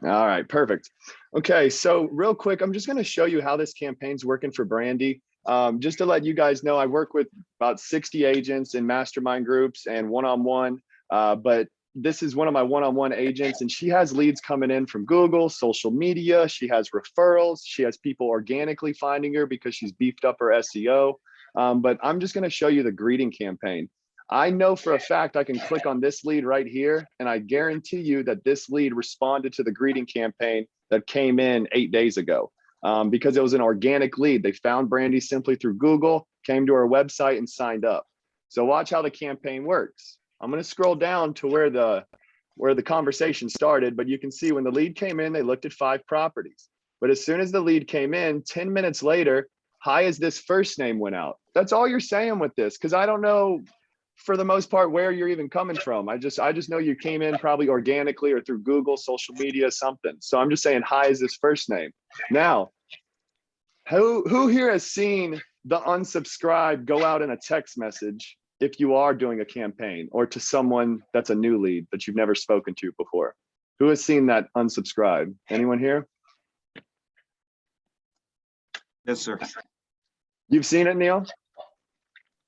All right, perfect. Okay, so real quick, I'm just going to show you how this campaign's working for Brandy. Just to let you guys know, I work with about 60 agents in mastermind groups and one-on-one, but this is one of my one-on-one agents, and she has leads coming in from Google, social media. She has referrals. She has people organically finding her because she's beefed up her SEO. But I'm just going to show you the greeting campaign. I know for a fact I can click on this lead right here, and I guarantee you that this lead responded to the greeting campaign that came in 8 days ago, because it was an organic lead. They found Brandy simply through Google, came to our website, and signed up. So watch how the campaign works. I'm going to scroll down to where the conversation started, but you can see when the lead came in, they looked at 5 properties. But as soon as the lead came in, 10 minutes later, hi as this first name went out. That's all you're saying with this, because I don't know for the most part where you're even coming from. I just know you came in probably organically or through Google, social media, something. So I'm just saying hi is this first name. Now, who here has seen the unsubscribe go out in a text message if you are doing a campaign, or to someone that's a new lead that you've never spoken to before? Who has seen that unsubscribe? Anyone here? Yes, sir. You've seen it, Neil?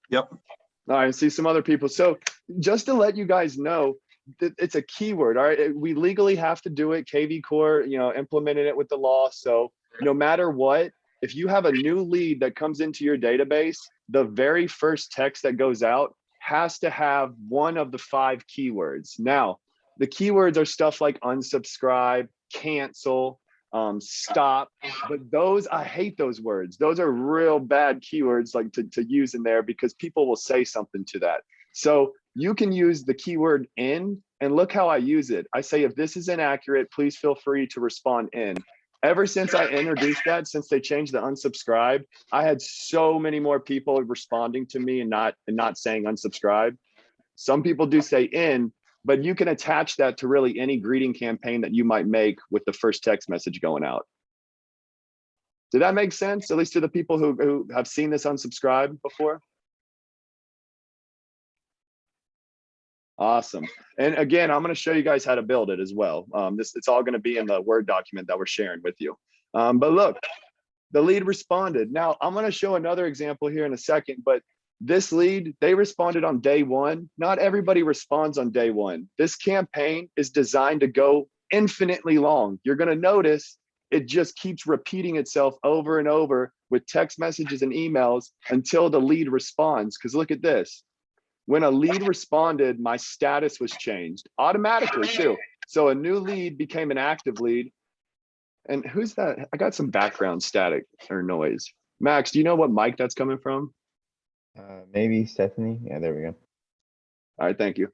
Yep. All right, see some other people. So just to let you guys know, that it's a keyword. All right, we legally have to do it. kvCORE, implemented it with the law. So no matter what, if you have a new lead that comes into your database, the very first text that goes out has to have one of the 5 keywords. Now, the keywords are stuff like unsubscribe, cancel, stop, but those, I hate those words. Those are real bad keywords like to use in there, because people will say something to that. So you can use the keyword in, and look how I use it. I say, if this is inaccurate, please feel free to respond in. Ever since I introduced that, since they changed the unsubscribe, I had so many more people responding to me and not saying unsubscribe. Some people do say in, but you can attach that to really any greeting campaign that you might make with the first text message going out. Did that make sense, at least to the people who have seen this unsubscribe before? Awesome. And again, I'm going to show you guys how to build it as well. It's all going to be in the Word document that we're sharing with you. But look, the lead responded. Now I'm going to show another example here in a second, but this lead, they responded on day 1. Not everybody responds on day 1. This campaign is designed to go infinitely long. You're going to notice it just keeps repeating itself over and over with text messages and emails until the lead responds. Because look at this. When a lead responded, my status was changed automatically too. So a new lead became an active lead. And who's that? I got some background static or noise. Max, do you know what mic that's coming from? Maybe Stephanie. Yeah, there we go. All right, thank you.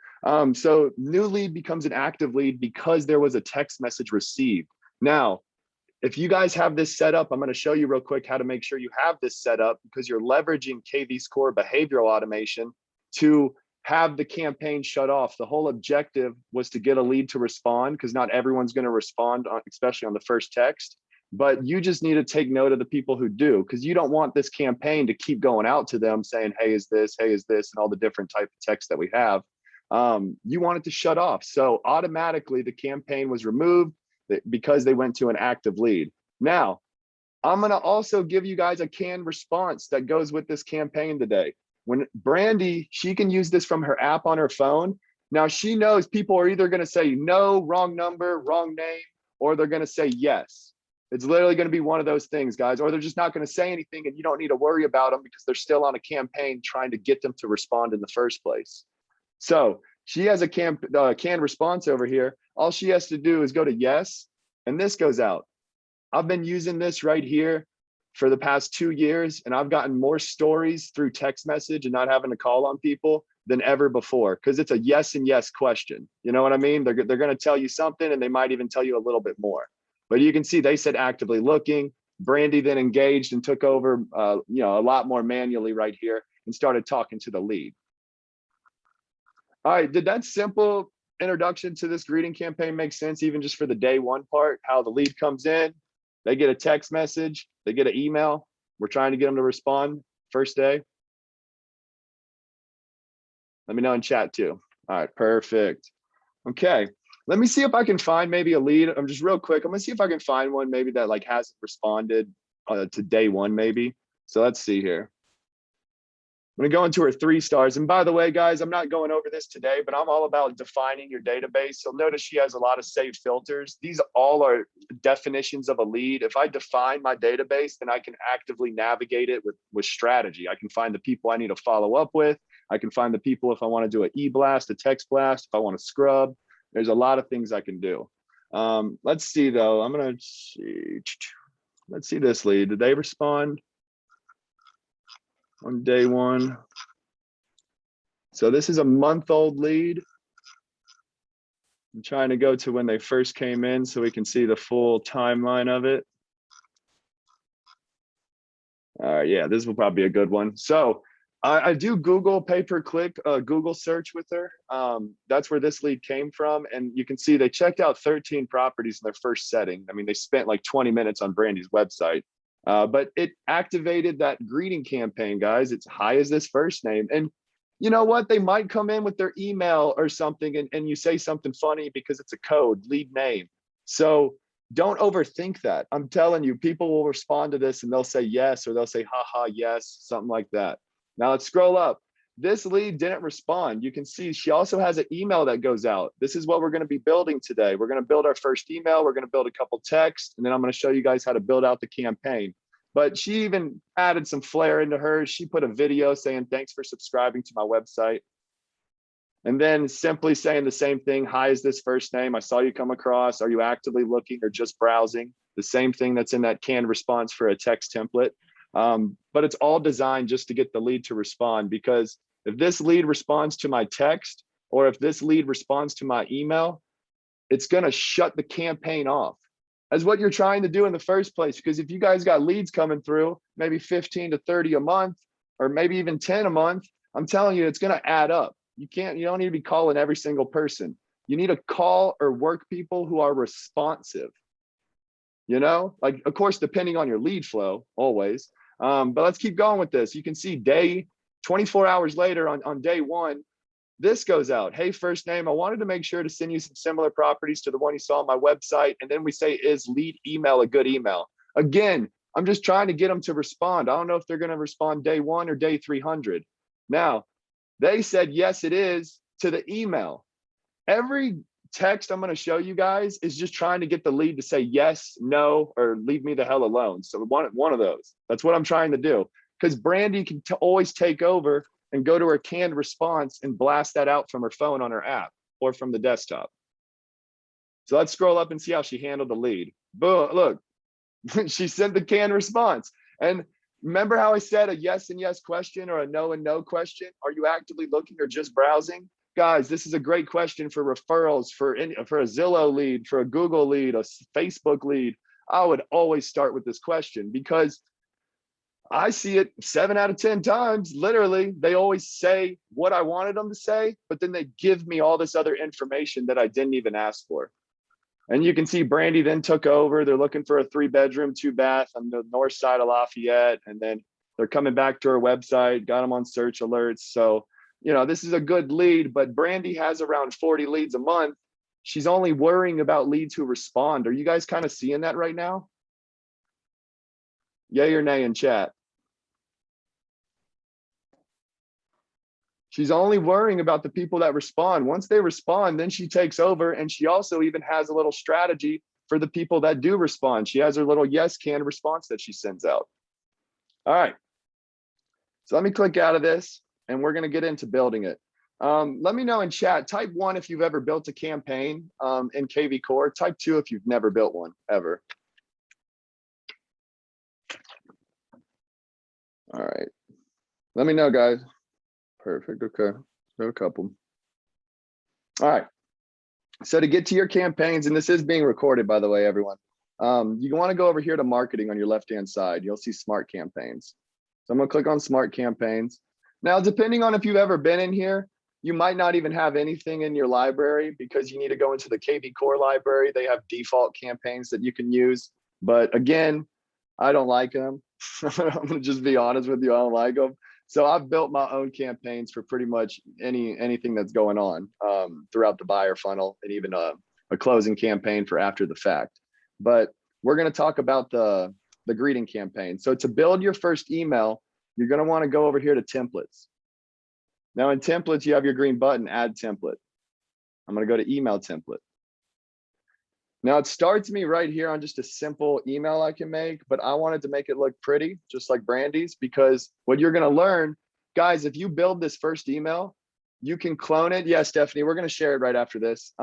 So new lead becomes an active lead because there was a text message received. Now, if you guys have this set up, I'm going to show you real quick how to make sure you have this set up, because you're leveraging kvCORE behavioral automation to have the campaign shut off. The whole objective was to get a lead to respond, because not everyone's going to respond, especially on the first text. But you just need to take note of the people who do, because you don't want this campaign to keep going out to them saying, hey, is this, and all the different type of text that we have. You want it to shut off. So automatically the campaign was removed because they went to an active lead. Now, I'm going to also give you guys a canned response that goes with this campaign today. When Brandy, she can use this from her app on her phone. Now she knows people are either going to say no, wrong number, wrong name, or they're going to say yes. It's literally going to be one of those things, guys, or they're just not going to say anything, and you don't need to worry about them because they're still on a campaign trying to get them to respond in the first place. So she has a canned response over here. All she has to do is go to yes, and this goes out. I've been using this right here for the past 2 years, and I've gotten more stories through text message and not having to call on people than ever before, because it's a yes and yes question. You know what I mean? They're going to tell you something, and they might even tell you a little bit more. But you can see they said actively looking. Brandy then engaged and took over a lot more manually right here and started talking to the lead. All right, did that simple introduction to this greeting campaign make sense, even just for the day 1 part? How the lead comes in, they get a text message, they get an email. We're trying to get them to respond first day. Let me know in chat too. All right, perfect. Okay, Let me see if I can find maybe a lead. I'm just real quick. I'm gonna see if I can find one maybe that like hasn't responded to day one maybe. So let's see here. I'm gonna go into her 3 stars. And by the way, guys, I'm not going over this today, but I'm all about defining your database. You'll notice she has a lot of saved filters. These all are definitions of a lead. If I define my database, then I can actively navigate it with strategy. I can find the people I need to follow up with. I can find the people if I want to do an e-blast, a text blast, if I want to scrub. There's a lot of things I can do. Let's see though. I'm gonna see. Let's see this lead. Did they respond on day one? So this is a month-old lead. I'm trying to go to when they first came in so we can see the full timeline of it. All right, yeah, this will probably be a good one. So I do Google pay-per-click, Google search with her. That's where this lead came from. And you can see they checked out 13 properties in their first setting. I mean, they spent like 20 minutes on Brandy's website. But it activated that greeting campaign, guys. It's hi is this first name. And you know what? They might come in with their email or something and you say something funny because it's a code, lead name. So don't overthink that. I'm telling you, people will respond to this and they'll say yes, or they'll say, haha, yes, something like that. Now let's scroll up. This lead didn't respond. You can see she also has an email that goes out. This is what we're going to be building today. We're going to build our first email. We're going to build a couple texts, and then I'm going to show you guys how to build out the campaign. But she even added some flair into hers. She put a video saying, thanks for subscribing to my website. And then simply saying the same thing. Hi, is this first name? I saw you come across. Are you actively looking or just browsing? The same thing that's in that canned response for a text template. But it's all designed just to get the lead to respond, because if this lead responds to my text, or if this lead responds to my email, it's going to shut the campaign off. As what you're trying to do in the first place. Because if you guys got leads coming through, maybe 15 to 30 a month, or maybe even 10 a month, I'm telling you, it's going to add up. You don't need to be calling every single person. You need to call or work people who are responsive. You know, like, of course, depending on your lead flow always. But let's keep going with this. You can see 24 hours later on day one, this goes out. Hey, first name, I wanted to make sure to send you some similar properties to the one you saw on my website. And then we say, is lead email a good email? Again, I'm just trying to get them to respond. I don't know if they're going to respond day 1 or day 300. Now, they said, yes, it is to the email. Every text I'm going to show you guys is just trying to get the lead to say yes, no, or leave me the hell alone. So one of those. That's what I'm trying to do. Because Brandy can always take over and go to her canned response and blast that out from her phone on her app or from the desktop. So let's scroll up and see how she handled the lead. Boom, look, she sent the canned response. And remember how I said a yes and yes question or a no and no question? Are you actively looking or just browsing? Guys, this is a great question for referrals, for a Zillow lead, for a Google lead, a Facebook lead. I would always start with this question because I see it 7 out of 10 times. Literally, they always say what I wanted them to say, but then they give me all this other information that I didn't even ask for. And you can see Brandy then took over. They're looking for a 3-bedroom, 2-bath on the north side of Lafayette. And then they're coming back to her website, got them on search alerts. So, you know, this is a good lead, but Brandy has around 40 leads a month. She's only worrying about leads who respond. Are you guys kind of seeing that right now? Yay or nay in chat? She's only worrying about the people that respond. Once they respond, then she takes over. And she also even has a little strategy for the people that do respond. She has her little yes can response that she sends out. All right. So let me click out of this and we're going to get into building it. Let me know in chat, type 1 if you've ever built a campaign in kvCORE. Type 2 if you've never built one ever. All right. Let me know, guys. Perfect. Okay. Got a couple. All right. So to get to your campaigns, and this is being recorded, by the way, everyone, you want to go over here to marketing on your left-hand side. You'll see smart campaigns. So I'm going to click on smart campaigns. Now, depending on if you've ever been in here, you might not even have anything in your library because you need to go into the kvCORE library. They have default campaigns that you can use. But again, I don't like them. I'm going to just be honest with you. I don't like them. So I've built my own campaigns for pretty much anything that's going on throughout the buyer funnel and even a closing campaign for after the fact. But we're going to talk about the greeting campaign. So to build your first email, you're going to want to go over here to templates. Now in templates, you have your green button, add template. I'm going to go to email template. Now it starts me right here on just a simple email I can make, but I wanted to make it look pretty, just like Brandy's, because what you're going to learn, guys, if you build this first email, you can clone it. Yeah, Stephanie, we're going to share it right after this.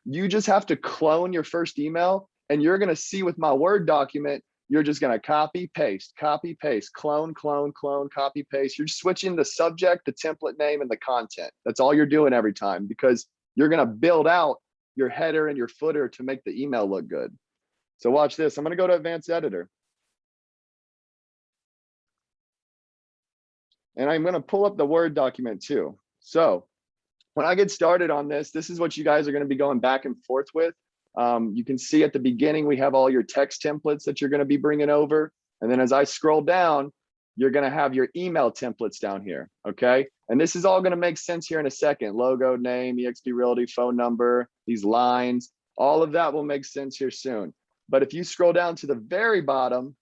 You just have to clone your first email, and you're going to see with my Word document, you're just going to copy, paste, clone, copy, paste. You're switching the subject, the template name, and the content. That's all you're doing every time, because you're going to build out your header and your footer to make the email look good. So watch this. I'm going to go to Advanced Editor. And I'm going to pull up the Word document too. So when I get started on this, this is what you guys are going to be going back and forth with. You can see at the beginning, we have all your text templates that you're going to be bringing over. And then as I scroll down, you're going to have your email templates down here. Okay. And this is all going to make sense here in a second. Logo, name, eXp Realty, phone number, these lines, all of that will make sense here soon. But if you scroll down to the very bottom,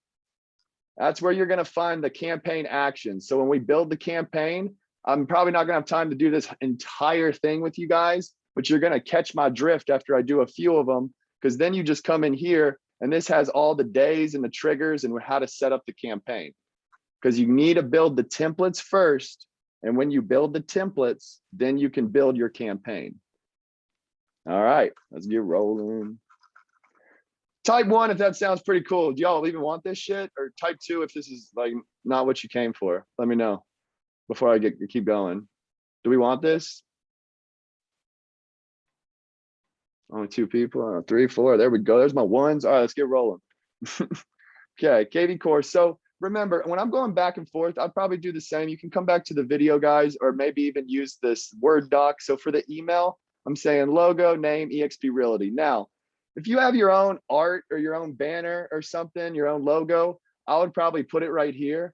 that's where you're going to find the campaign action. So when we build the campaign, I'm probably not going to have time to do this entire thing with you guys, but you're going to catch my drift after I do a few of them, because then you just come in here and this has all the days and the triggers and how to set up the campaign. Because you need to build the templates first. And when you build the templates, then you can build your campaign. All right, let's get rolling. Type 1 if that sounds pretty cool. Do y'all even want this shit? Or type 2 if this is like not what you came for? Let me know before I keep going. Do we want this? Only 2 people, 3, 4. There we go. There's my ones. All right, let's get rolling. Okay, kvCORE. So remember, when I'm going back and forth, I'd probably do the same. You can come back to the video, guys, or maybe even use this Word doc. So for the email, I'm saying logo, name, eXp Realty. Now, if you have your own art or your own banner or something, your own logo, I would probably put it right here.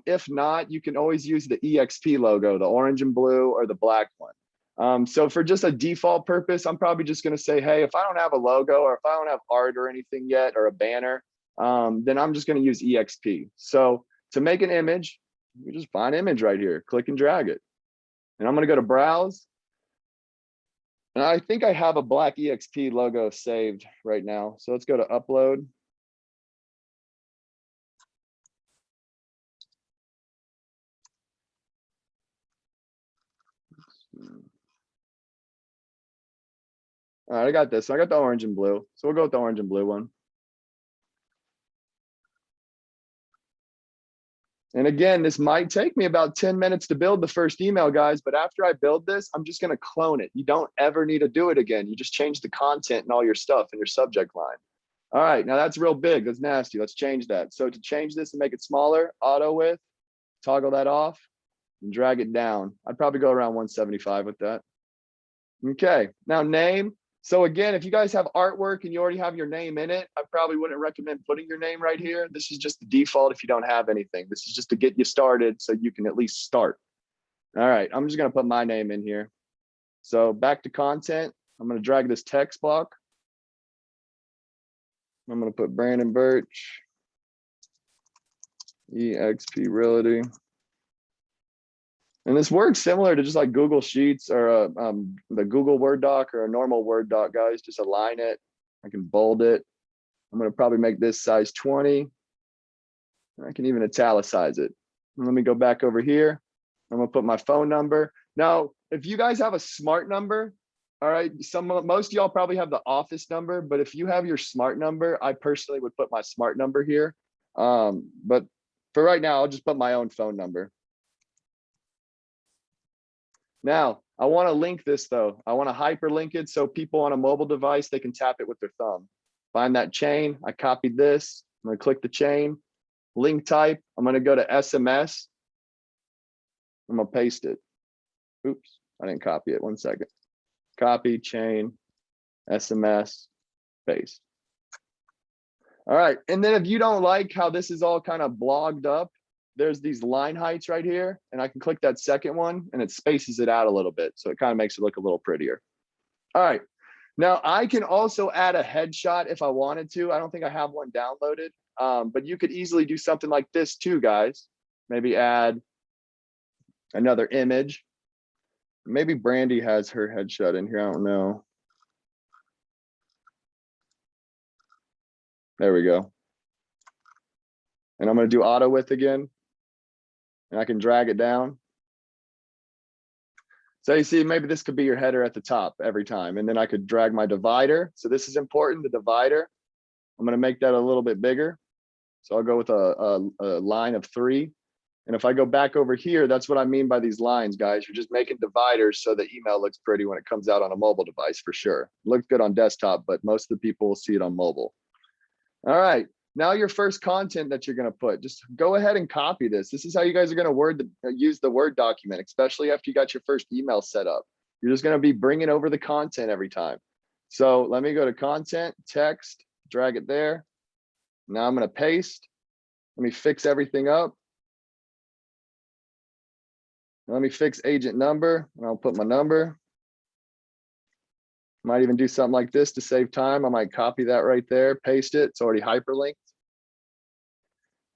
If not, you can always use the eXp logo, the orange and blue or the black one. So for just a default purpose, I'm probably just going to say, hey, if I don't have a logo or if I don't have art or anything yet or a banner, then I'm just going to use eXp. So to make an image, you just find image right here, click and drag it. And I'm going to go to browse. And I think I have a black eXp logo saved right now. So let's go to upload. All right, I got this. So I got the orange and blue. So we'll go with the orange and blue one. And again, this might take me about 10 minutes to build the first email, guys, but after I build this, I'm just going to clone it. You don't ever need to do it again. You just change the content and all your stuff in your subject line. All right, now that's real big. That's nasty. Let's change that. So to change this and make it smaller, auto width, toggle that off and drag it down. I'd probably go around 175 with that. Okay, now name. So again, if you guys have artwork and you already have your name in it, I probably wouldn't recommend putting your name right here. This is just the default if you don't have anything. This is just to get you started so you can at least start. All right, I'm just gonna put my name in here. So back to content, I'm gonna drag this text block. I'm gonna put Brandon Burch, eXp Realty. And this works similar to just like Google Sheets or the Google Word doc or a normal Word doc, guys. Just align it. I can bold it. I'm going to probably make this size 20. I can even italicize it. And let me go back over here. I'm going to put my phone number. Now, if you guys have a smart number, all right, most of y'all probably have the office number, but if you have your smart number, I personally would put my smart number here. But for right now, I'll just put my own phone number. Now, I want to link this though. I want to hyperlink it so people on a mobile device, they can tap it with their thumb. Find that chain. I copied this. I'm going to click the chain. Link type. I'm going to go to SMS. I'm going to paste it. Oops, I didn't copy it. 1 second. Copy, chain, SMS, paste. All right. And then if you don't like how this is all kind of blogged up, there's these line heights right here, and I can click that second one and it spaces it out a little bit. So it kind of makes it look a little prettier. All right. Now I can also add a headshot if I wanted to. I don't think I have one downloaded, but you could easily do something like this too, guys. Maybe add another image. Maybe Brandy has her headshot in here. I don't know. There we go. And I'm going to do auto width again. And I can drag it down. So you see, maybe this could be your header at the top every time. And then I could drag my divider. So this is important, the divider. I'm going to make that a little bit bigger. So I'll go with a line of 3. And if I go back over here, that's what I mean by these lines, guys. You're just making dividers so the email looks pretty when it comes out on a mobile device for sure. It looks good on desktop, but most of the people will see it on mobile. All right. Now your first content that you're going to put, just go ahead and copy this. This is how you guys are going to use the Word document, especially after you got your first email set up. You're just going to be bringing over the content every time. So let me go to content, text, drag it there. Now I'm going to paste. Let me fix everything up. Let me fix agent number, and I'll put my number. Might even do something like this to save time. I might copy that right there, paste it. It's already hyperlinked.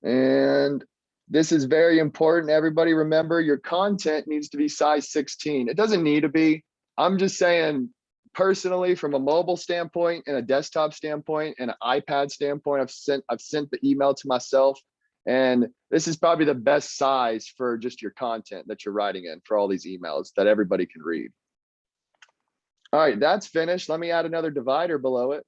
And this is very important. Everybody remember, your content needs to be size 16. It doesn't need to be. I'm just saying, personally, from a mobile standpoint and a desktop standpoint and an iPad standpoint, I've sent the email to myself. And this is probably the best size for just your content that you're writing in for all these emails that everybody can read. All right, that's finished. Let me add another divider below it.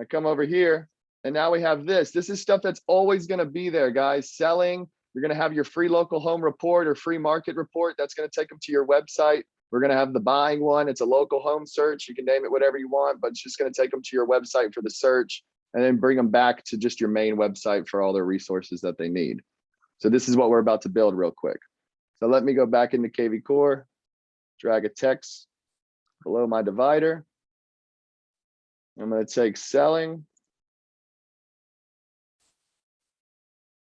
I come over here, and now we have this. This is stuff that's always going to be there, guys. Selling, you're going to have your free local home report or free market report. That's going to take them to your website. We're going to have the buying one. It's a local home search. You can name it whatever you want, but it's just going to take them to your website for the search and then bring them back to just your main website for all their resources that they need. So this is what we're about to build real quick. So let me go back into kvCORE, drag a text below my divider. I'm going to take selling.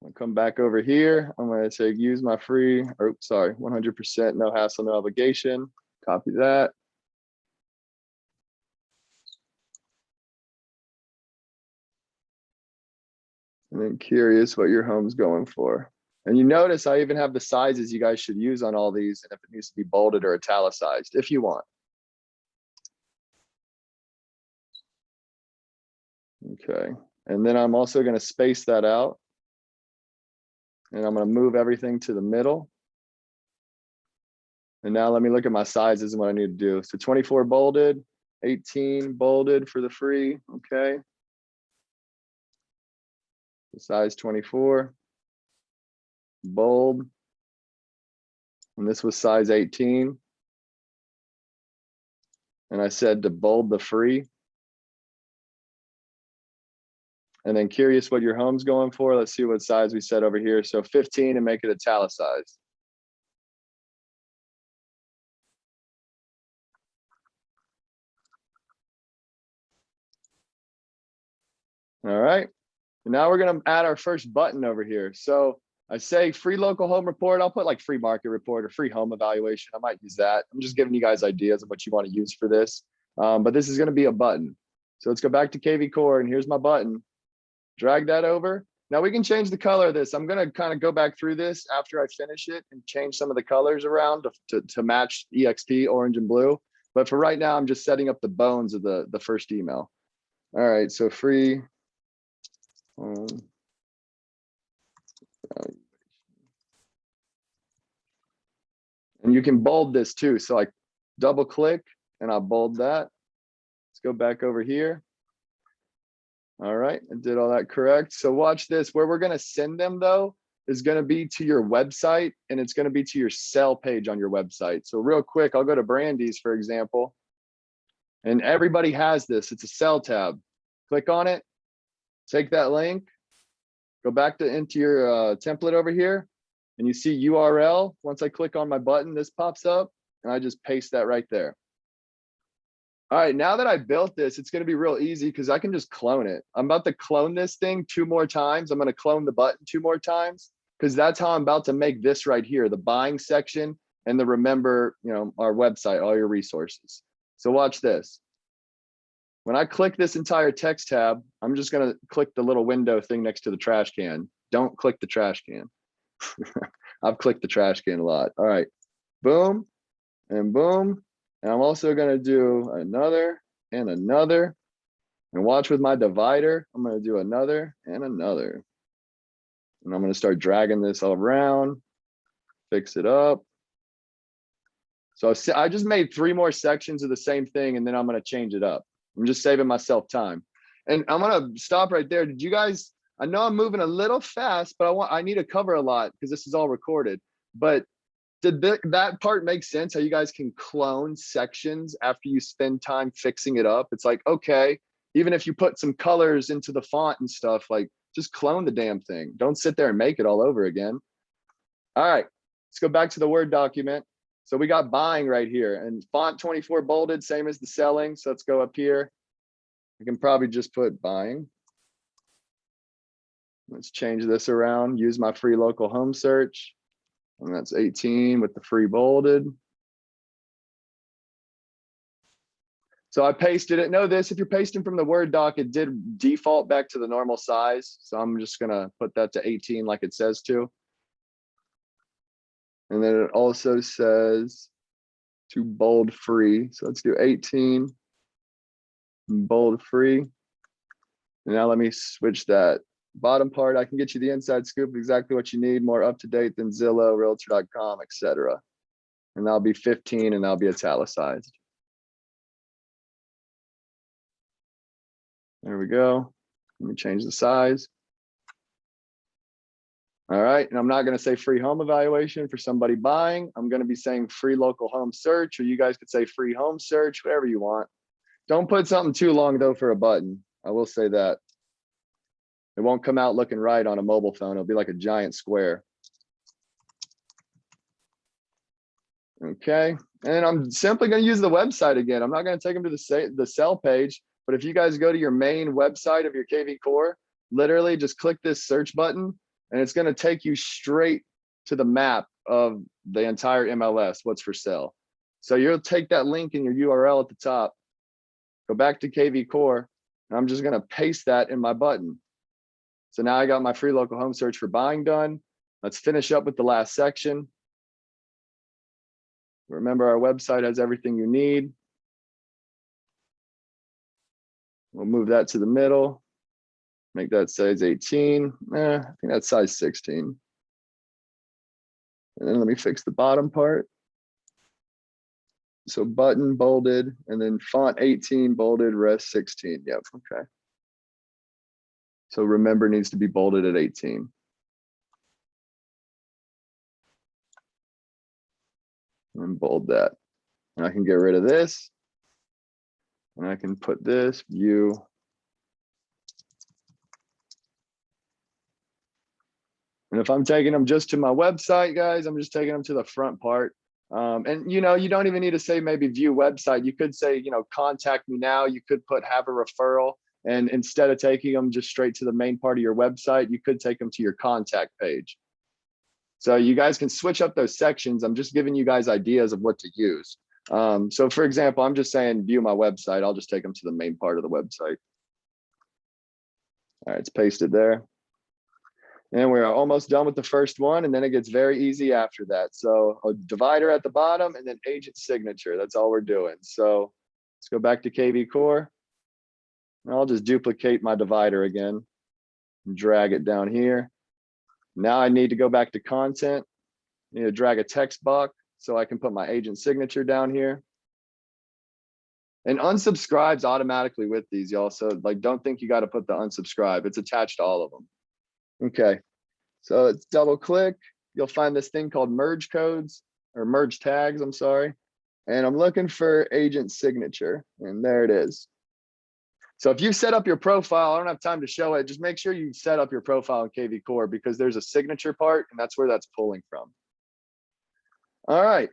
I'll come back over here. I'm going to take use my free, or sorry, 100% no hassle, no obligation. Copy that. And then curious what your home's going for. And you notice I even have the sizes you guys should use on all these, and if it needs to be bolded or italicized, if you want. Okay, and then I'm also going to space that out. And I'm going to move everything to the middle. And now let me look at my sizes and what I need to do. So 24 bolded, 18 bolded for the free. Okay. The size 24. Bold. And this was size 18. And I said to bold the free. And then curious what your home's going for. Let's see what size we set over here. So 15 and make it italicized. All right. And now we're going to add our first button over here. So I say free local home report. I'll put like free market report or free home evaluation. I might use that. I'm just giving you guys ideas of what you want to use for this. But this is going to be a button. So let's go back to kvCORE, and here's my button. Drag that over. Now we can change the color of this. I'm going to kind of go back through this after I finish it and change some of the colors around to match EXP, orange and blue. But for right now, I'm just setting up the bones of the first email. All right, so free. And you can bold this too. So I double click and I'll bold that. Let's go back over here. All right, I did all that correct. So watch this. Where we're going to send them though is going to be to your website, and it's going to be to your sell page on your website. So real quick, I'll go to Brandy's, for example, and everybody has this. It's a sell tab. Click on it, take that link, go back into your template over here, and you see URL. Once I click on my button, this pops up, and I just paste that right there. All right, now that I built this, it's going to be real easy because I can just clone it. I'm about to clone this thing 2 more times. I'm going to clone the button 2 more times because that's how I'm about to make this right here, the buying section and the remember, our website, all your resources. So watch this. When I click this entire text tab, I'm just gonna click the little window thing next to the trash can. Don't click the trash can. I've clicked the trash can a lot. All right, boom and boom. And I'm also gonna do another and another. And watch with my divider, I'm gonna do another and another. And I'm gonna start dragging this all around, fix it up. So I just made 3 more sections of the same thing, and then I'm gonna change it up. I'm just saving myself time. And I'm gonna stop right there. Did you guys, I know I'm moving a little fast, but I need to cover a lot because this is all recorded. But did that part make sense? How you guys can clone sections after you spend time fixing it up? It's like, okay, even if you put some colors into the font and stuff, like just clone the damn thing. Don't sit there and make it all over again. All right, let's go back to the Word document. So we got buying right here, and font 24 bolded, same as the selling. So let's go up here. I can probably just put buying. Let's change this around, use my free local home search. And that's 18 with the free bolded. So I pasted it. Know this, if you're pasting from the Word doc, it did default back to the normal size. So I'm just gonna put that to 18 like it says to. And then it also says to bold free. So let's do 18, bold free. And now let me switch that bottom part. I can get you the inside scoop, exactly what you need, more up to date than Zillow, Realtor.com, etc. And that'll be 15 and that'll be italicized. There we go. Let me change the size. All right, and I'm not going to say free home evaluation for somebody buying. I'm going to be saying free local home search, or you guys could say free home search, whatever you want. Don't put something too long though for a button. I will say that. It won't come out looking right on a mobile phone. It'll be like a giant square. Okay, and I'm simply going to use the website again. I'm not going to take them to the sell page, but if you guys go to your main website of your kvCORE, literally just click this search button, and it's going to take you straight to the map of the entire MLS, what's for sale. So you'll take that link in your URL at the top, go back to kvCORE, and I'm just going to paste that in my button. So now I got my free local home search for buying done. Let's finish up with the last section. Remember, our website has everything you need. We'll move that to the middle. Make that size 18. I think that's size 16. And then let me fix the bottom part. So button bolded, and then font 18 bolded, rest 16. Yep, okay. So remember needs to be bolded at 18. And bold that. And I can get rid of this. And I can put this view. And if I'm taking them just to my website, guys, I'm just taking them to the front part. And you know, you don't even need to say maybe view website. You could say, you know, contact me now. You could put have a referral. And instead of taking them just straight to the main part of your website, you could take them to your contact page. So you guys can switch up those sections. I'm just giving you guys ideas of what to use. So for example, I'm just saying view my website. I'll just take them to the main part of the website. All right, it's pasted there. And we're almost done with the first one, and then it gets very easy after that. So a divider at the bottom and then agent signature. That's all we're doing. So let's go back to kvCORE. And I'll just duplicate my divider again and drag it down here. Now I need to go back to content. I need to drag a text box so I can put my agent signature down here. And unsubscribes automatically with these, y'all. So like, don't think you got to put the unsubscribe. It's attached to all of them. Okay, so let's double click. You'll find this thing called merge codes or merge tags, I'm sorry. And I'm looking for agent signature, and there it is. So if you set up your profile, I don't have time to show it. Just make sure you set up your profile in kvCORE because there's a signature part and that's where that's pulling from. All right,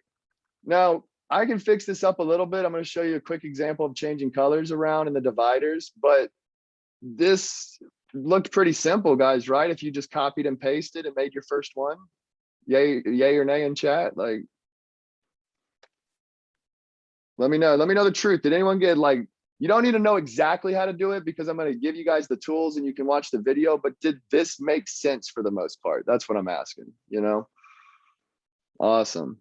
now I can fix this up a little bit. I'm going to show you a quick example of changing colors around in the dividers, but this looked pretty simple, guys, right? If you just copied and pasted and made your first one, yay or nay in chat, like. Let me know the truth. Did anyone get like, you don't need to know exactly how to do it because I'm going to give you guys the tools and you can watch the video, but did this make sense for the most part? That's what I'm asking, you know? Awesome.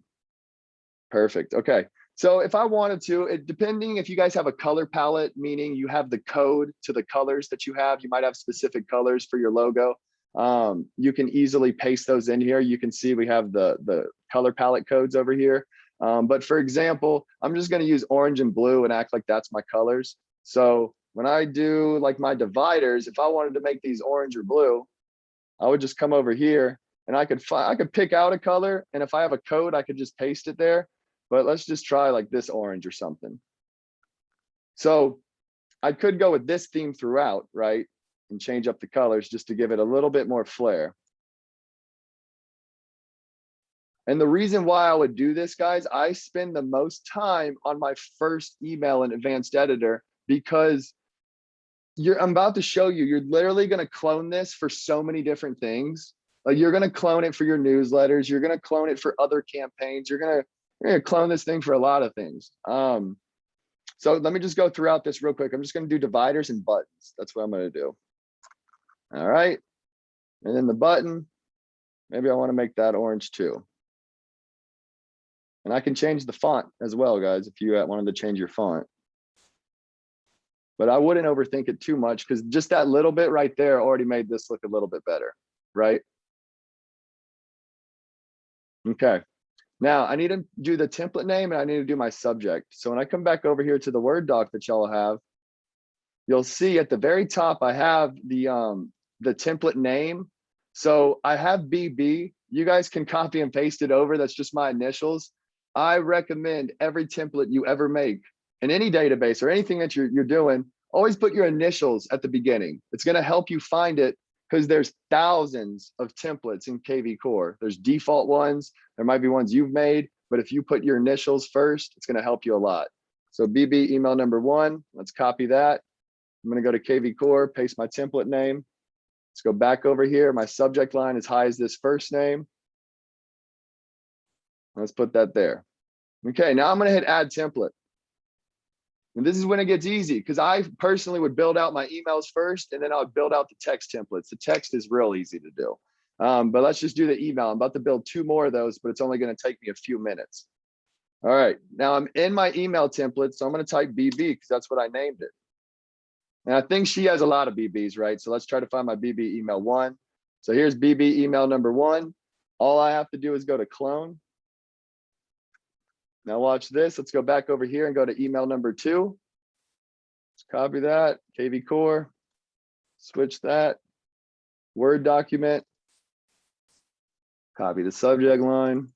Perfect. Okay. So if I wanted to, depending if you guys have a color palette, meaning you have the code to the colors that you have, you might have specific colors for your logo. You can easily paste those in here. You can see we have the color palette codes over here. But for example, I'm just going to use orange and blue and act like that's my colors. So when I do like my dividers, if I wanted to make these orange or blue, I would just come over here and I could pick out a color. And if I have a code, I could just paste it there. But let's just try like this orange or something. So I could go with this theme throughout, right? And change up the colors just to give it a little bit more flair. And the reason why I would do this, guys, I spend the most time on my first email in Advanced Editor because I'm about to show you, you're literally going to clone this for so many different things. Like you're going to clone it for your newsletters. You're going to clone it for other campaigns. You're going to clone this thing for a lot of things. So let me just go throughout this real quick. I'm just going to do dividers and buttons. That's what I'm going to do. All right. And then the button, maybe I want to make that orange too. And I can change the font as well, guys, if you wanted to change your font. But I wouldn't overthink it too much because just that little bit right there already made this look a little bit better, right? Okay. Now I need to do the template name and I need to do my subject. So when I come back over here to the Word doc that y'all have, you'll see at the very top, I have the template name. So I have BB. You guys can copy and paste it over. That's just my initials. I recommend every template you ever make in any database or anything that you're doing, always put your initials at the beginning. It's going to help you find it because there's thousands of templates in kvCORE. There's default ones. There might be ones you've made, but if you put your initials first, it's going to help you a lot. So BB email number 1, let's copy that. I'm going to go to kvCORE, paste my template name. Let's go back over here. My subject line is high as this first name. Let's put that there. Okay, now I'm going to hit add template. And this is when it gets easy because I personally would build out my emails first and then I would build out the text templates. The text is real easy to do. But let's just do the email. I'm about to build 2 more of those, but it's only going to take me a few minutes. All right, now I'm in my email template. So I'm going to type BB because that's what I named it. And I think she has a lot of BBs, right? So let's try to find my BB email 1. So here's BB email number 1. All I have to do is go to clone. Now watch this. Let's go back over here and go to email number 2. Let's copy that, kvCORE, switch that, Word document, copy the subject line.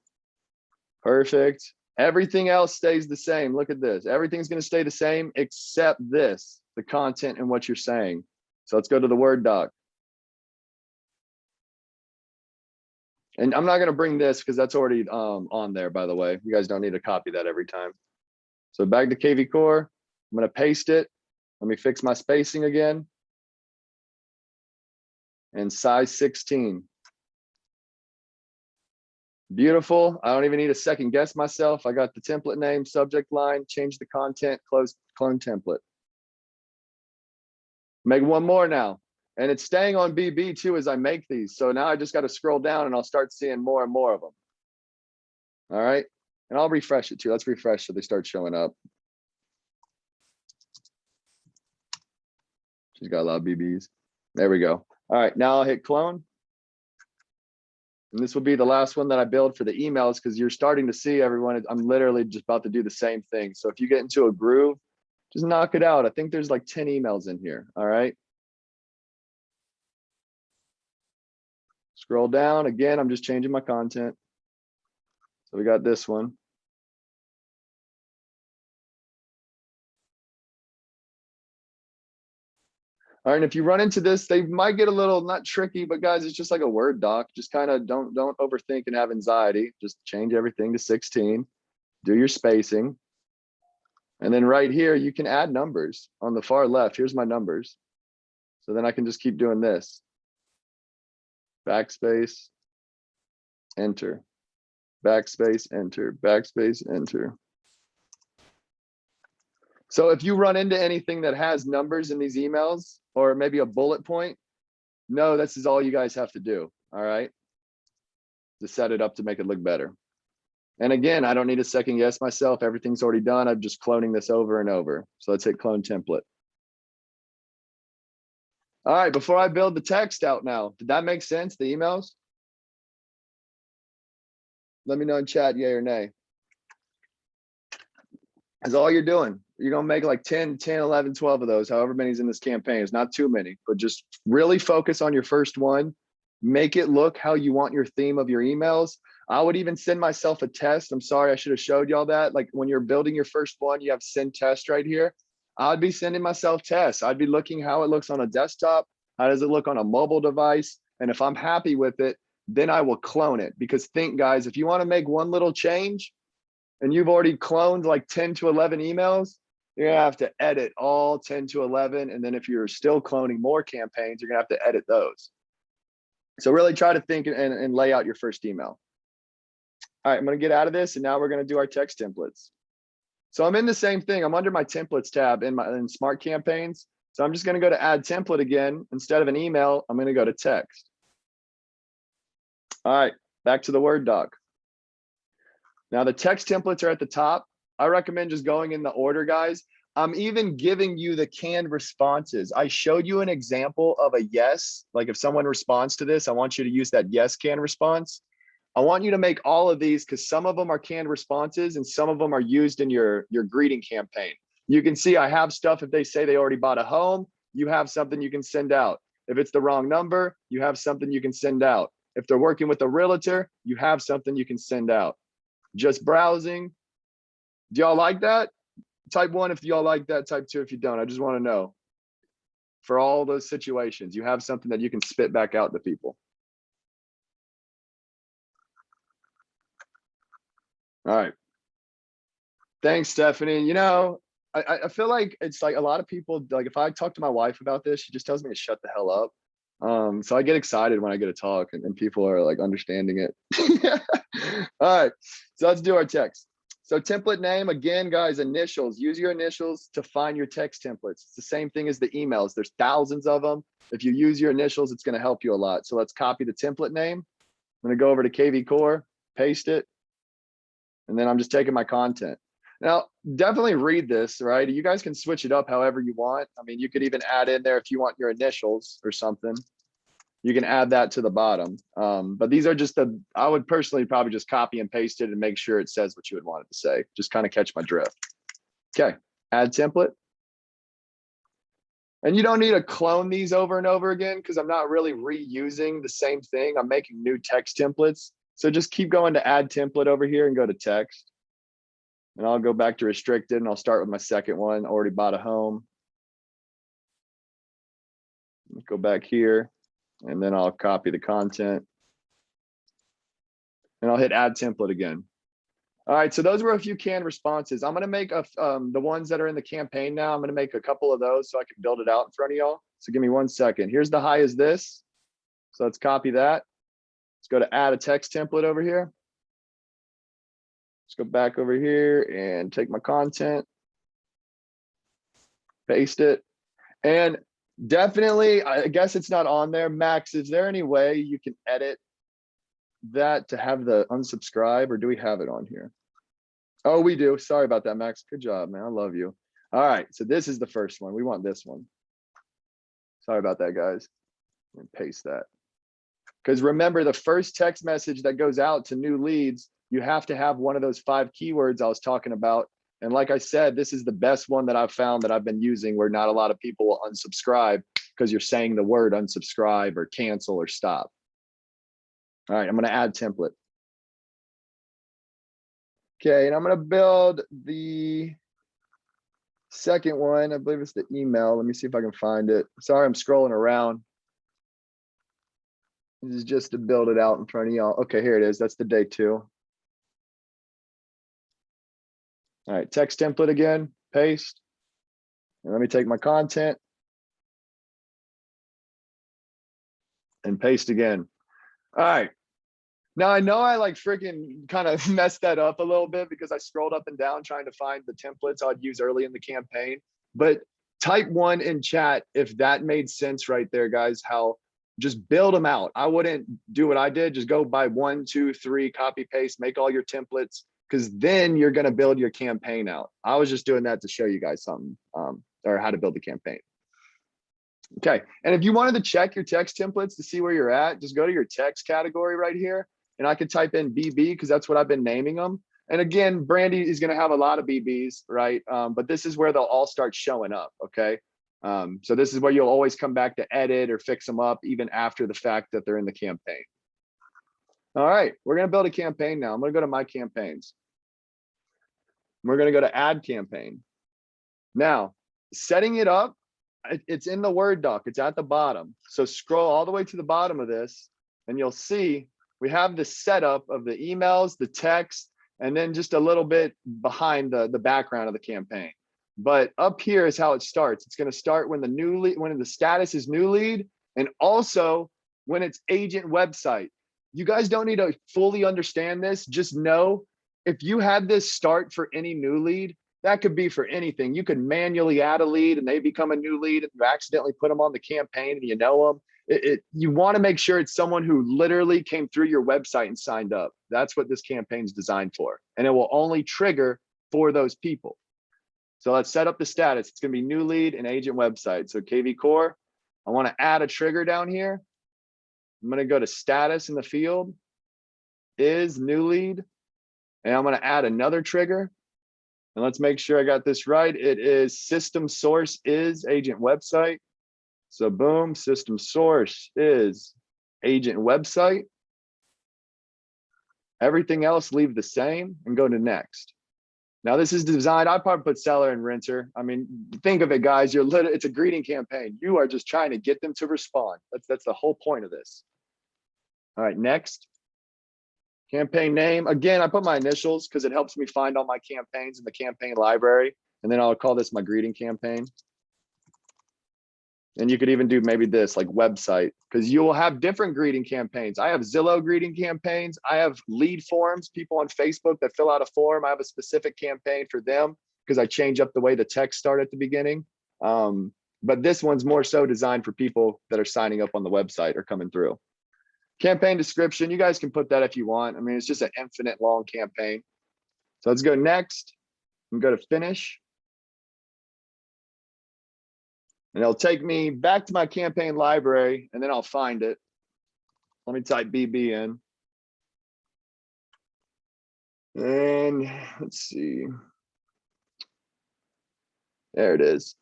Perfect. Everything else stays the same. Look at this. Everything's going to stay the same except this, the content and what you're saying. So let's go to the Word doc. And I'm not going to bring this because that's already on there, by the way. You guys don't need to copy that every time. So back to kvCORE. I'm going to paste it. Let me fix my spacing again. And size 16. Beautiful. I don't even need a second guess myself. I got the template name, subject line, change the content, clone template. Make one more now. And it's staying on BB too as I make these. So now I just got to scroll down and I'll start seeing more and more of them. All right. And I'll refresh it too. Let's refresh so they start showing up. She's got a lot of BBs. There we go. All right. Now I'll hit clone. And this will be the last one that I build for the emails because you're starting to see everyone. I'm literally just about to do the same thing. So if you get into a groove, just knock it out. I think there's like 10 emails in here. All right. Scroll down again. I'm just changing my content. So we got this one. All right, and if you run into this, they might get a little, not tricky, but guys, it's just like a Word doc. Just kind of don't overthink and have anxiety. Just change everything to 16. Do your spacing. And then right here, you can add numbers on the far left. Here's my numbers. So then I can just keep doing this. Backspace, enter. Backspace, enter. Backspace, enter. So if you run into anything that has numbers in these emails or maybe a bullet point, no, this is all you guys have to do. All right. To set it up to make it look better. And again, I don't need to second guess myself. Everything's already done. I'm just cloning this over and over. So let's hit clone template. All right, before I build the text out now, did that make sense, the emails? Let me know in chat, yay or nay. That's all you're doing. You're gonna make like 10, 11, 12 of those, however many's in this campaign. It's not too many, but just really focus on your first one. Make it look how you want your theme of your emails. I would even send myself a test. I'm sorry, I should have showed y'all that. Like when you're building your first one, you have send test right here. I'd be sending myself tests. I'd be looking how it looks on a desktop. How does it look on a mobile device? And if I'm happy with it, then I will clone it. Because think, guys, if you want to make one little change and you've already cloned like 10 to 11 emails, you're gonna have to edit all 10 to 11. And then if you're still cloning more campaigns, you're gonna have to edit those. So really try to think and lay out your first email. All right, I'm gonna get out of this and now we're gonna do our text templates. So I'm in the same thing. I'm under my templates tab in Smart Campaigns. So I'm just gonna go to add template again. Instead of an email, I'm gonna go to text. All right, back to the Word doc. Now the text templates are at the top. I recommend just going in the order, guys. I'm even giving you the canned responses. I showed you an example of a yes. Like if someone responds to this, I want you to use that yes canned response. I want you to make all of these because some of them are canned responses and some of them are used in your greeting campaign. You can see I have stuff if they say they already bought a home, you have something you can send out. If it's the wrong number, you have something you can send out. If they're working with a realtor, you have something you can send out. Just browsing. Do y'all like that? Type 1 if y'all like that, type 2 if you don't. I just want to know. For all those situations, you have something that you can spit back out to people. All right. Thanks, Stephanie. You know, I feel like it's like a lot of people, like if I talk to my wife about this, she just tells me to shut the hell up. So I get excited when I get to talk and people are like understanding it. All right, so let's do our text. So template name, again, guys, initials. Use your initials to find your text templates. It's the same thing as the emails. There's thousands of them. If you use your initials, it's going to help you a lot. So let's copy the template name. I'm going to go over to kvCORE, paste it, and then I'm just taking my content. Now, definitely read this, right? You guys can switch it up however you want. I mean, you could even add in there if you want your initials or something. You can add that to the bottom. But these are just I would personally probably just copy and paste it and make sure it says what you would want it to say. Just kind of catch my drift. Okay, add template. And you don't need to clone these over and over again because I'm not really reusing the same thing. I'm making new text templates. So just keep going to add template over here and go to text. And I'll go back to restricted and I'll start with my second one. Already bought a home. Let's go back here. And then I'll copy the content and I'll hit add template again. All right, so those were a few canned responses. I'm gonna make the ones that are in the campaign now. I'm gonna make a couple of those so I can build it out in front of y'all. So give me 1 second. Here's the high as this. So let's copy that. Let's go to add a text template over here. Let's go back over here and take my content, paste it. And definitely, I guess it's not on there. Max, is there any way you can edit that to have the unsubscribe, or do we have it on here? Oh, we do. Sorry about that, Max. Good job, man. I love you. All right, so this is the first one. We want this one. Sorry about that, guys. And paste that. Because remember, the first text message that goes out to new leads, you have to have one of those 5 keywords I was talking about. And like I said, this is the best one that I've found that I've been using where not a lot of people will unsubscribe because you're saying the word unsubscribe or cancel or stop. All right, I'm going to add template. Okay, and I'm going to build the second one. I believe it's the email. Let me see if I can find it. Sorry, I'm scrolling around. This is just to build it out in front of y'all. Okay, here it is. That's the day 2. All right, text template again, paste. And let me take my content and paste again. All right, Now I know I like freaking kind of messed that up a little bit because I scrolled up and down trying to find the templates I'd use early in the campaign. But type 1 in chat if that made sense right there, guys. How just build them out. I wouldn't do what I did. Just go by 1, 2, 3, copy paste, make all your templates, because then you're gonna build your campaign out. I was just doing that to show you guys something, or how to build the campaign. Okay, and if you wanted to check your text templates to see where you're at, just go to your text category right here, and I could type in BB because that's what I've been naming them. And again, Brandy is going to have a lot of BBs, right? But this is where they'll all start showing up, okay? So this is where you'll always come back to edit or fix them up even after the fact that they're in the campaign. All right, we're going to build a campaign now. I'm going to go to my campaigns. We're going to go to add campaign. Now, setting it up, it's in the Word doc. It's at the bottom. So scroll all the way to the bottom of this, and you'll see we have the setup of the emails, the text, and then just a little bit behind the background of the campaign. But up here is how it starts. It's going to start when the new lead, when the status is new lead, and also when it's agent website. You guys don't need to fully understand this. Just know if you had this start for any new lead, that could be for anything. You could manually add a lead and they become a new lead and you accidentally put them on the campaign and you know them. You want to make sure it's someone who literally came through your website and signed up. That's what this campaign is designed for. And it will only trigger for those people. So let's set up the status. It's going to be new lead and agent website. So kvCORE, I want to add a trigger down here. I'm going to go to status in the field, is new lead, and I'm going to add another trigger. And let's make sure I got this right. It is system source is agent website. So boom, system source is agent website. Everything else leave the same and go to next. Now this is designed, I'd probably put seller and renter. I mean, think of it, guys. It's a greeting campaign. You are just trying to get them to respond. That's the whole point of this. All right, next. Campaign name, again, I put my initials because it helps me find all my campaigns in the campaign library. And then I'll call this my greeting campaign. And you could even do maybe this like website, because you will have different greeting campaigns. I have Zillow greeting campaigns. I have lead forms, people on Facebook that fill out a form. I have a specific campaign for them because I change up the way the text start at the beginning. But this one's more so designed for people that are signing up on the website or coming through. Campaign description, you guys can put that if you want. I mean, it's just an infinite long campaign. So let's go next and go to finish. And it'll take me back to my campaign library and then I'll find it. Let me type BB in. And let's see. There it is.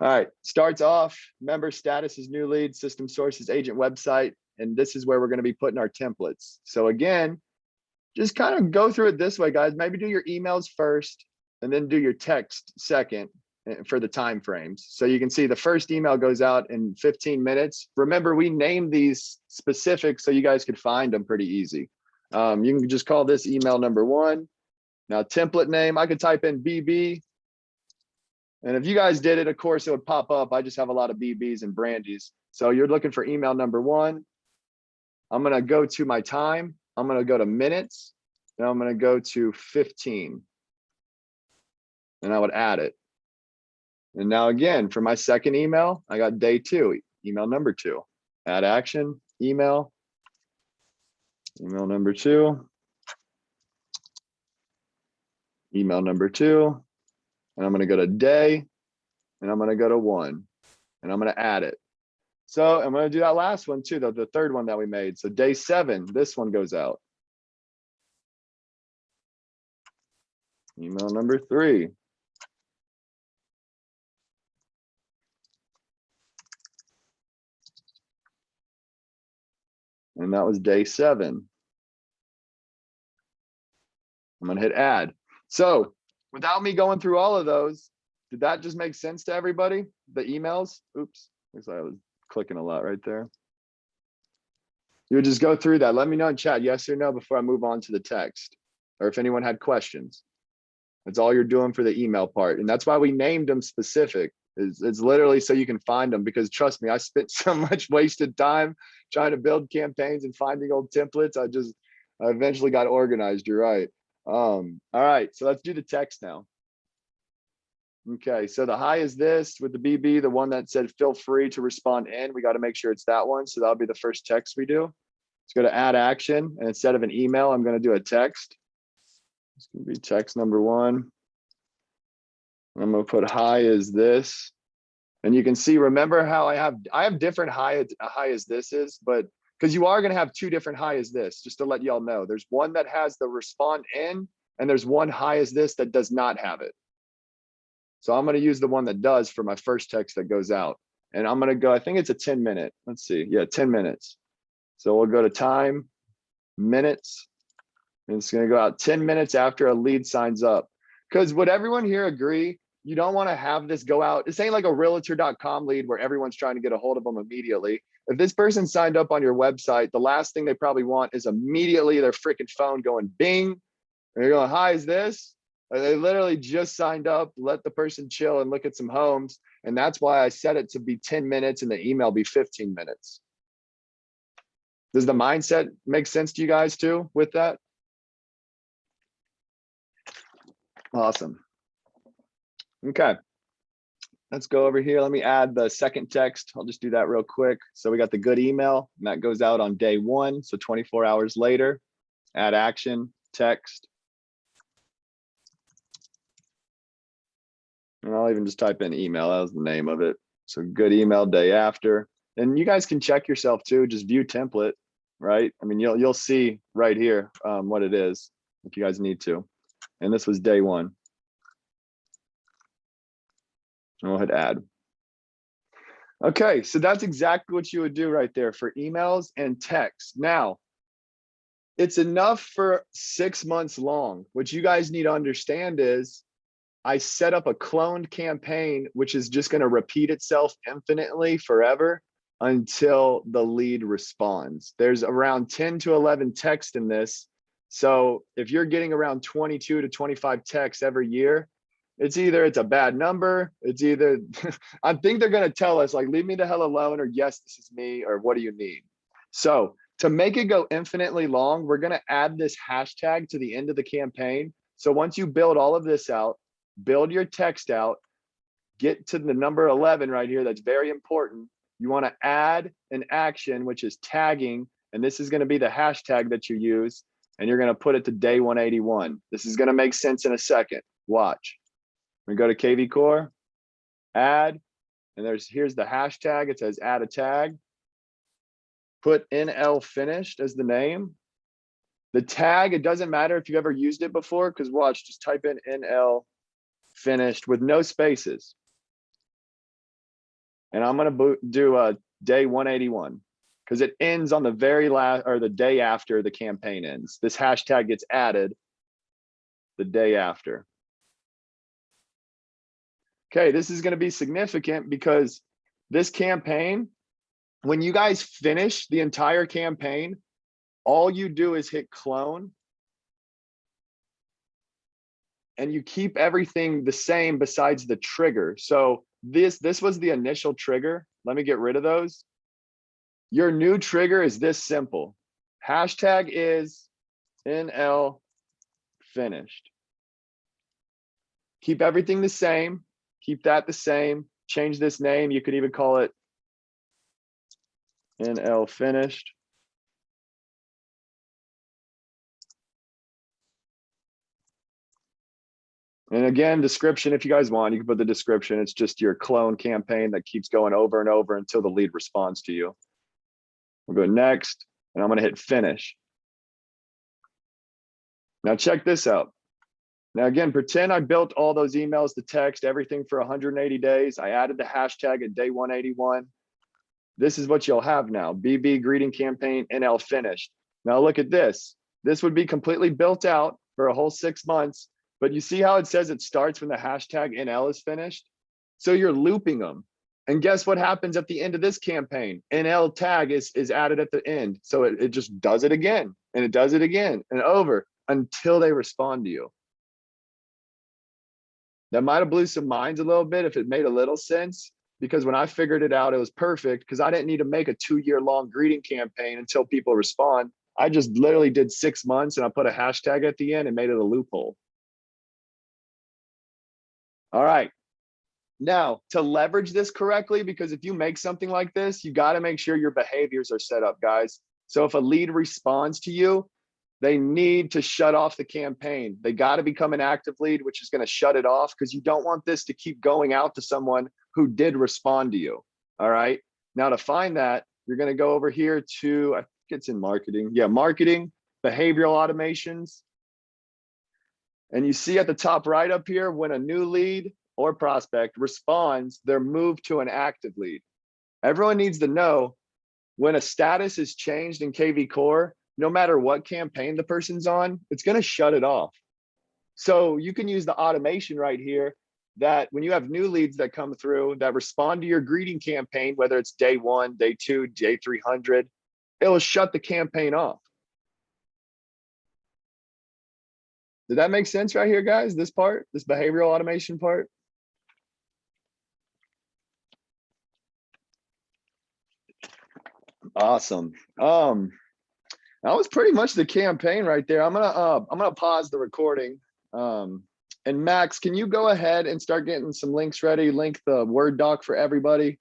All right, starts off, member status is new lead, system source is agent website, and this is where we're going to be putting our templates. So again, just kind of go through it this way, guys. Maybe do your emails first and then do your text second for the time frames. So you can see the first email goes out in 15 minutes. Remember, we named these specific so you guys could find them pretty easy. You can just call this email number 1. Now template name, I could type in BB. And if you guys did it, of course, it would pop up. I just have a lot of BBs and Brandies. So you're looking for email number 1. I'm going to go to my time. I'm going to go to minutes. And I'm going to go to 15. And I would add it. And now again, for my second email, I got day 2, email number 2. Add action, email number 2. Email number 2. And I'm going to go to day, and I'm going to go to 1, and I'm going to add it. So I'm going to do that last one too, the third one that we made. So day 7, this one goes out. Email number 3. And that was day 7. I'm going to hit add. So without me going through all of those, did that just make sense to everybody? The emails? Oops, looks like I was clicking a lot right there. You would just go through that. Let me know in chat, yes or no, before I move on to the text, or if anyone had questions. That's all you're doing for the email part. And that's why we named them specific. It's literally so you can find them, because trust me, I spent so much wasted time trying to build campaigns and finding old templates. I eventually got organized. You're right. All right, so let's do the text now. Okay, so the hi is this with the BB, the one that said feel free to respond in. We got to make sure it's that one. So that'll be the first text we do. Let's go to add action. And instead of an email, I'm going to do a text. It's going to be text number 1. I'm going to put hi is this. And you can see, remember how I have different hi as this is, but because you are going to have 2 different hi as this, just to let y'all know. There's one that has the respond in, and there's one hi as this that does not have it. So I'm going to use the one that does for my first text that goes out. And I'm going to go, I think it's a 10-minute. Let's see. Yeah, 10 minutes. So we'll go to time, minutes, and it's going to go out 10 minutes after a lead signs up. Because would everyone here agree? You don't want to have this go out. This ain't like a realtor.com lead where everyone's trying to get a hold of them immediately. If this person signed up on your website, the last thing they probably want is immediately their freaking phone going bing. And you're going, hi, is this? They literally just signed up, let the person chill and look at some homes. And that's why I set it to be 10 minutes and the email be 15 minutes. Does the mindset make sense to you guys too with that? Awesome. Okay. Let's go over here. Let me add the second text. I'll just do that real quick. So we got the good email, and that goes out on day 1. So 24 hours later, add action, text. And I'll even just type in email. That was the name of it. So good email day after. And you guys can check yourself too. Just view template, right? I mean, you'll see right here what it is if you guys need to. And this was day 1. And we'll hit add. Okay, so that's exactly what you would do right there for emails and text. Now, it's enough for 6 months long. What you guys need to understand is I set up a cloned campaign, which is just going to repeat itself infinitely forever until the lead responds. There's around 10 to 11 texts in this. So if you're getting around 22 to 25 texts every year, it's either it's a bad number. It's either, I think they're going to tell us like, leave me the hell alone, or yes, this is me, or what do you need? So to make it go infinitely long, we're going to add this hashtag to the end of the campaign. So once you build all of this out, build your text out, get to the number 11 right here. That's very important. You want to add an action, which is tagging. And this is going to be the hashtag that you use. And you're going to put it to day 181. This is going to make sense in a second. Watch. We go to kvCORE, add, and here's the hashtag. It says add a tag. Put NL finished as the name. The tag, it doesn't matter if you've ever used it before, because watch, just type in NL finished with no spaces. And I'm going to do a day 181 because it ends on the very last, or the day after the campaign ends. This hashtag gets added the day after. Okay, this is going to be significant because this campaign, when you guys finish the entire campaign, all you do is hit clone. And you keep everything the same besides the trigger. So this was the initial trigger. Let me get rid of those. Your new trigger is this simple. Hashtag is NL finished. Keep everything the same. Keep that the same. Change this name. You could even call it NL finished. And again, description, if you guys want, you can put the description. It's just your clone campaign that keeps going over and over until the lead responds to you. We'll go next, and I'm going to hit finish. Now check this out. Now again, pretend I built all those emails, the text, everything for 180 days. I added the hashtag at day 181. This is what you'll have now. BB greeting campaign, NL finished. Now look at this. This would be completely built out for a whole 6 months. But you see how it says it starts when the hashtag NL is finished? So you're looping them. And guess what happens at the end of this campaign? NL tag is added at the end. So it just does it again, and it does it again and over until they respond to you. That might have blew some minds a little bit if it made a little sense, because when I figured it out, it was perfect because I didn't need to make a 2-year-long greeting campaign until people respond. I just literally did 6 months and I put a hashtag at the end and made it a loophole. All right. Now, to leverage this correctly, because if you make something like this, you got to make sure your behaviors are set up, guys. So if a lead responds to you, they need to shut off the campaign. They got to become an active lead, which is going to shut it off because you don't want this to keep going out to someone who did respond to you. All right. Now to find that, you're going to go over here to, I think it's in marketing. Yeah, marketing, behavioral automations. And you see at the top right up here, when a new lead or prospect responds, they're moved to an active lead. Everyone needs to know when a status is changed in kvCORE, no matter what campaign the person's on, it's going to shut it off. So you can use the automation right here that when you have new leads that come through that respond to your greeting campaign, whether it's day 1, day 2, day 300, it will shut the campaign off. Did that make sense right here, guys? This part, this behavioral automation part? Awesome. That was pretty much the campaign right there. I'm gonna pause the recording. And Max, can you go ahead and start getting some links ready? Link the Word doc for everybody.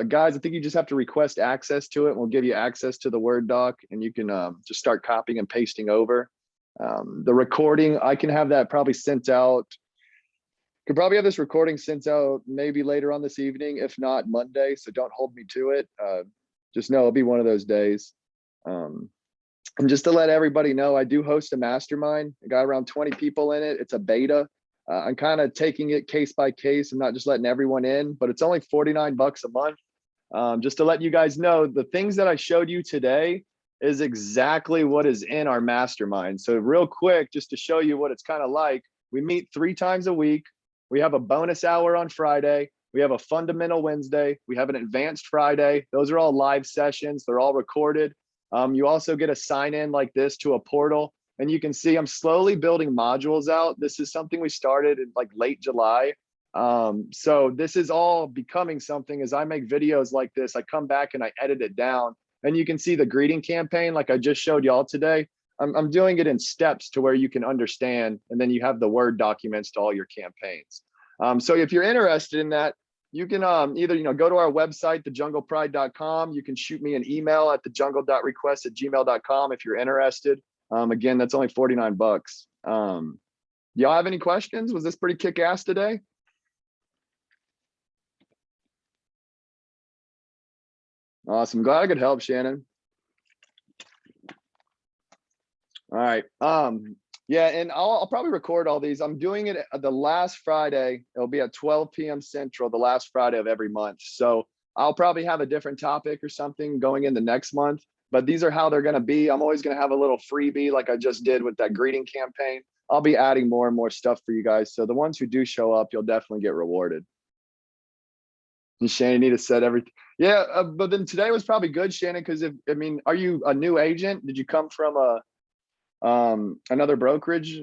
Guys, I think you just have to request access to it. And we'll give you access to the Word doc, and you can just start copying and pasting over. The recording, I can have that probably sent out. Could probably have this recording sent out maybe later on this evening, if not Monday. So don't hold me to it. Just know it'll be one of those days. And just to let everybody know, I do host a mastermind. I got around 20 people in it. It's a beta. I'm kind of taking it case by case. I'm not just letting everyone in, but it's only 49 bucks a month. Just to let you guys know, the things that I showed you today is exactly what is in our mastermind. So real quick, just to show you what it's kind of like, we meet 3 times a week. We have a bonus hour on Friday. We have a fundamental Wednesday. We have an advanced Friday. Those are all live sessions. They're all recorded. You also get a sign in like this to a portal, and you can see I'm slowly building modules out. This is something we started in like late July. So this is all becoming something. As I make videos like this, I come back and I edit it down, and you can see the greeting campaign like I just showed y'all today. I'm doing it in steps to where you can understand, and then you have the Word documents to all your campaigns. So if you're interested in that, you can either go to our website, thejungle.requests.com. You can shoot me an email at thejungle.requests@gmail.com if you're interested. Again, that's only 49 bucks. Y'all have any questions? Was this pretty kick-ass today? Awesome. Glad I could help, Shannon. All right. Yeah, and I'll probably record all these. I'm doing it the last Friday. It'll be at 12 p.m. Central, the last Friday of every month. So I'll probably have a different topic or something going in the next month, but these are how they're going to be. I'm always going to have a little freebie like I just did with that greeting campaign. I'll be adding more and more stuff for you guys. So the ones who do show up, you'll definitely get rewarded. And Shannon, you need to set everything. Yeah, but then today was probably good, Shannon, because are you a new agent? Did you come from another brokerage?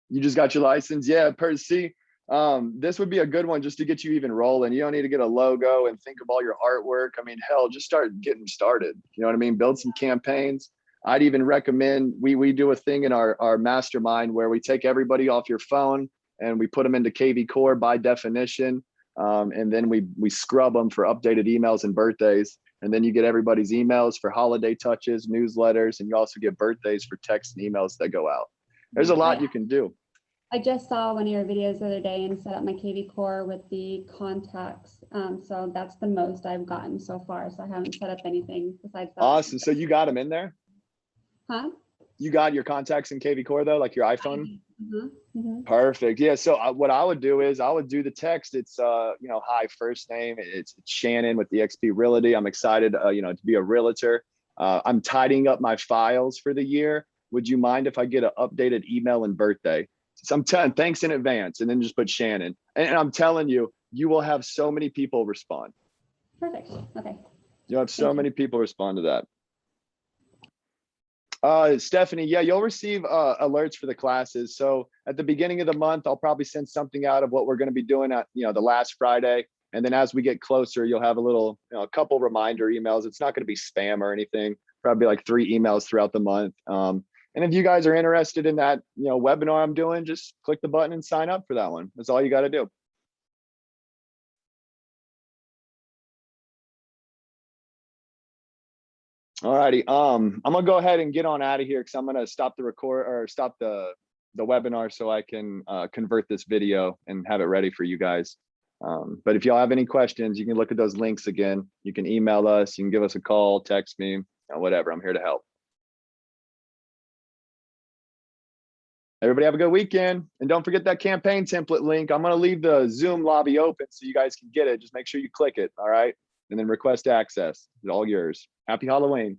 You just got your license? Yeah, this would be a good one just to get you even rolling. You don't need to get a logo and think of all your artwork. I mean, hell, just start getting started. You know what I mean? Build some campaigns. I'd even recommend we do a thing in our mastermind where we take everybody off your phone and we put them into kvCORE by definition. And then we scrub them for updated emails and birthdays. And then you get everybody's emails for holiday touches, newsletters, and you also get birthdays for texts and emails that go out. There's a lot you can do. I just saw one of your videos the other day and set up my kvCORE with the contacts. So that's the most I've gotten so far. So I haven't set up anything besides that. Awesome. So you got them in there? Huh? You got your contacts in kvCORE though, like your iPhone? Mm-hmm. Perfect. Yeah. So what I would do is I would do the text. It's hi, first name. It's Shannon with eXp Realty. I'm excited, to be a realtor. I'm tidying up my files for the year. Would you mind if I get an updated email and birthday? So I'm telling, thanks in advance, and then just put Shannon. And I'm telling you, you will have so many people respond. Perfect. Okay. You'll have so many people respond to that. Stephanie, yeah, you'll receive alerts for the classes. So at the beginning of the month, I'll probably send something out of what we're going to be doing at, the last Friday. And then as we get closer, you'll have a little, a couple reminder emails. It's not going to be spam or anything. Probably like 3 emails throughout the month. And if you guys are interested in that, webinar I'm doing, just click the button and sign up for that one. That's all you got to do. All righty. I'm gonna go ahead and get on out of here because I'm gonna stop the record or stop the webinar so I can convert this video and have it ready for you guys. But if y'all have any questions, you can look at those links again. You can email us, you can give us a call, text me, whatever. I'm here to help. Everybody have a good weekend. And don't forget that campaign template link. I'm gonna leave the Zoom lobby open so you guys can get it. Just make sure you click it, all right? And then request access. It's all yours. Happy Halloween.